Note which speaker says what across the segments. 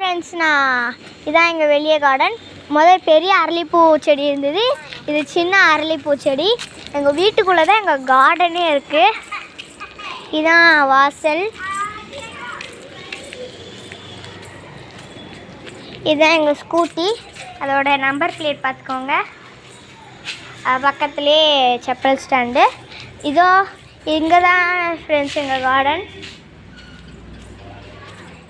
Speaker 1: Friends, இதான் எங்கள் வெளியே கார்டன். முதல் பெரிய அரளிப்பூ செடி இருந்தது, இது சின்ன அரளிப்பூ செடி. எங்கள் வீட்டுக்குள்ளே தான் எங்கள் கார்டனே இருக்குது. இதுதான் வாசல். இதுதான் எங்கள் ஸ்கூட்டி, அதோட நம்பர் பிளேட் பார்த்துக்கோங்க. பக்கத்துலேயே செப்பல் ஸ்டாண்டு. இதோ இங்கே தான் ஃப்ரெண்ட்ஸ் எங்கள் கார்டன்.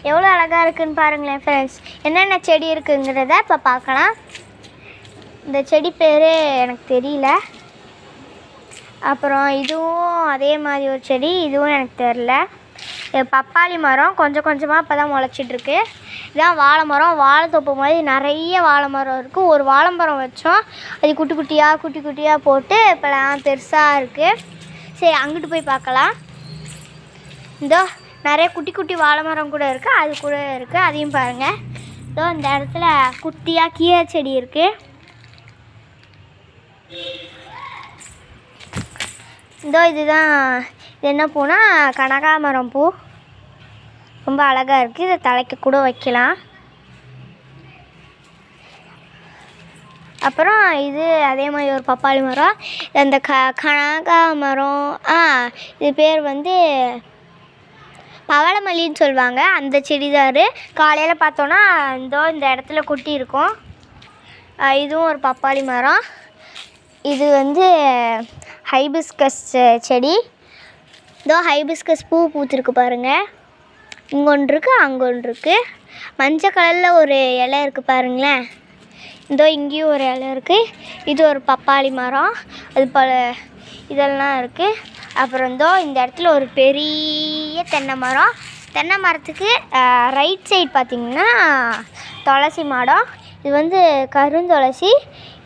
Speaker 1: எவ்வளோ அழகாக இருக்குதுன்னு பாருங்களேன் ஃப்ரெண்ட்ஸ். என்னென்ன செடி இருக்குங்கிறத இப்போ பார்க்கலாம். இந்த செடி பேர் எனக்கு தெரியல. அப்புறம் இதுவும் அதே மாதிரி ஒரு செடி, இதுவும் எனக்கு தெரில. பப்பாளி மரம் கொஞ்சம் கொஞ்சமாக இப்போ தான் முளைச்சிட்ருக்கு. இதுதான் வாழை மரம். வாழைத்தோப்பு மாதிரி நிறைய வாழை மரம் இருக்குது. ஒரு வாழை மரம் வச்சோம், அது குட்டி குட்டியாக போட்டு இப்போலாம் பெருசாக இருக்குது. சரி, அங்கிட்டு போய் பார்க்கலாம். இதோ நிறைய குட்டி குட்டி வாழை மரம் கூட இருக்குது, அது கூட இருக்குது, அதையும் பாருங்கள். இதோ இந்த இடத்துல குட்டியாக கீரை செடி இருக்குது. இதோ இதுதான், இது என்ன பூனா, கனகாமரம் பூ. ரொம்ப அழகாக இருக்குது, இதை தலைக்கு கூட வைக்கலாம். அப்புறம் இது அதே மாதிரி ஒரு பப்பாளி மரம். அந்த கனகாமரம், இது பேர் வந்து பவளமல்லின்னு சொல்லுவாங்க. அந்த செடிதார் காலையில் பார்த்தோன்னா இந்த இடத்துல குட்டி இருக்கும். இதுவும் ஒரு பப்பாளி மரம். இது வந்து ஹைபிஸ்கஸ் செடி. இதோ ஹைபிஸ்கஸ் பூ பூத்துருக்கு பாருங்கள். இங்கே ஒன்று இருக்குது, அங்கே ஒன்று இருக்குது. மஞ்சள் கலரில் ஒரு இலை இருக்குது பாருங்களேன். இதோ இங்கேயும் ஒரு இலை இருக்குது. இது ஒரு பப்பாளி மரம், அது போல் இதெல்லாம் இருக்குது. அப்புறம் இந்த இடத்துல ஒரு பெரிய தென்னை மரம். தென்னை மரத்துக்கு ரைட் சைடு பார்த்திங்கன்னா துளசி மாடம். இது வந்து கருந்துளசி,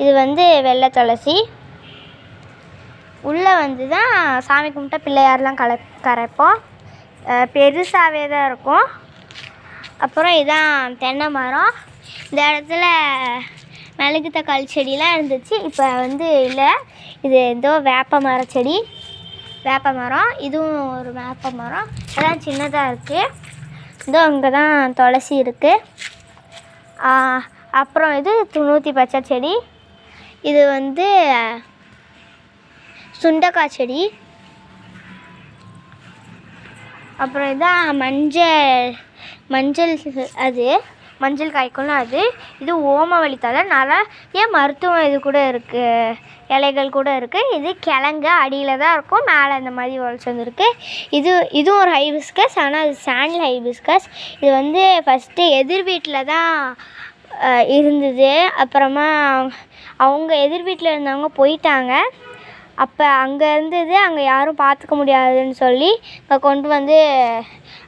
Speaker 1: இது வந்து வெள்ளை துளசி. உள்ளே வந்து தான் சாமி கும்பிட்டா பிள்ளையாரெலாம் கரைப்போம். பெருசாகவே தான் இருக்கும். அப்புறம் இதான் தென்னை மரம். இந்த இடத்துல மிளகு தக்காளி செடியெலாம் இருந்துச்சு, இப்போ வந்து இல்லை. இது வேப்ப மர செடி, வேப்ப மரம். இதுவும் ஒரு வேப்ப மரம், எல்லாம் சின்னதாக இருக்குது. இங்கே தான் துளசி இருக்குது. அப்புறம் இது துணூத்தி பச்சை செடி. இது வந்து சுண்டக்காய் செடி. அப்புறம் இதான் மஞ்சள் அது மஞ்சள் காய்க்கும்னா அது. இது ஓமவல்லி தழை. நிறைய மருத்துவம் இது கூட இருக்குது, இலைகள் கூட இருக்குது. இது கிழங்கு அடியில் தான் இருக்கும், மேலே இந்த மாதிரி உழைச்சி வந்துருக்கு. இதுவும் ஒரு ஹைபிஸ்கஸ், ஆனால் அது சாண்டில் ஹைபிஸ்கஸ். இது வந்து ஃபஸ்ட்டு எதிர் வீட்டில் தான் இருந்தது. அப்புறமா அவங்க எதிர் வீட்டில் இருந்தவங்க போயிட்டாங்க. அப்போ அங்கே இருந்தது, அங்கே யாரும் பார்த்துக்க முடியாதுன்னு சொல்லி இப்போ கொண்டு வந்து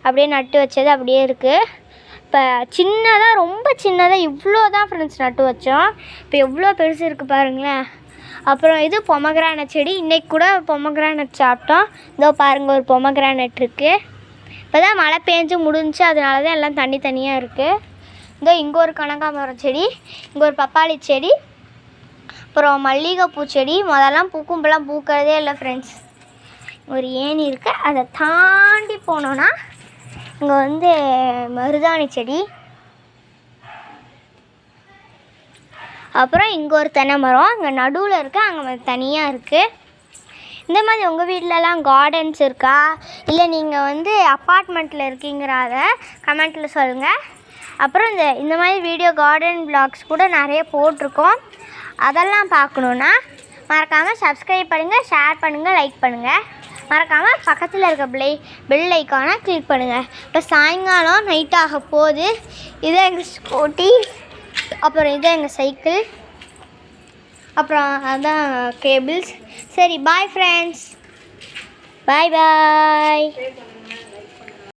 Speaker 1: அப்படியே நட்டு வச்சது அப்படியே இருக்குது. இப்போ சின்னதாக, ரொம்ப சின்னதாக இவ்வளோ தான் ஃப்ரெண்ட்ஸ் நட்டு வச்சோம். இப்போ எவ்வளோ பெருசு இருக்குது பாருங்களேன். அப்புறம் இது பொமக்ரானட் செடி. இன்றைக்கி கூட பொமக்ரானட் சாப்பிட்டோம். இதோ பாருங்கள், ஒரு பொமக்ரானட் இருக்குது. இப்போ தான் மழை பேஞ்சு முடிஞ்சு, அதனால தான் எல்லாம் தனியாக இருக்குது. இங்கே ஒரு கனகாமரம் செடி, இங்கே ஒரு பப்பாளி செடி, அப்புறம் மல்லிகைப்பூ செடி. முதல்லாம் பூக்கும், இப்போலாம் பூக்கிறதே இல்லை ஃப்ரெண்ட்ஸ். ஒரு ஏணி இருக்குது, அதை தாண்டி போனோன்னா இங்கே வந்து மருதாணி செடி. அப்புறம் இங்கே ஒரு தென்னை மரம், இங்கே நடுவில் இருக்குது, அங்கே தனியாக இருக்குது. இந்த மாதிரி உங்கள் வீட்டிலலாம் கார்டன்ஸ் இருக்கா, இல்லை நீங்கள் வந்து அப்பார்ட்மெண்ட்டில் இருக்கீங்கிறத கமெண்ட்டில் சொல்லுங்கள். அப்புறம் இந்த மாதிரி வீடியோ கார்டன் வ்ளாக்ஸ் கூட நிறைய போட்டிருக்கோம். அதெல்லாம் பார்க்கணுன்னா மறக்காமல் சப்ஸ்கிரைப் பண்ணுங்கள், ஷேர் பண்ணுங்கள், லைக் பண்ணுங்கள். மறக்காமல் பக்கத்தில் இருக்க பெல் ஐக்கானை கிளிக் பண்ணுங்கள். இப்போ சாயங்காலம் நைட் ஆக போகுது. இதான் எங்கள் ஸ்கூட்டி, அப்புறம் இதான் எங்கள் சைக்கிள், அப்புறம் அதான் கேபிள்ஸ். சரி, பாய் ஃப்ரெண்ட்ஸ், பாய்.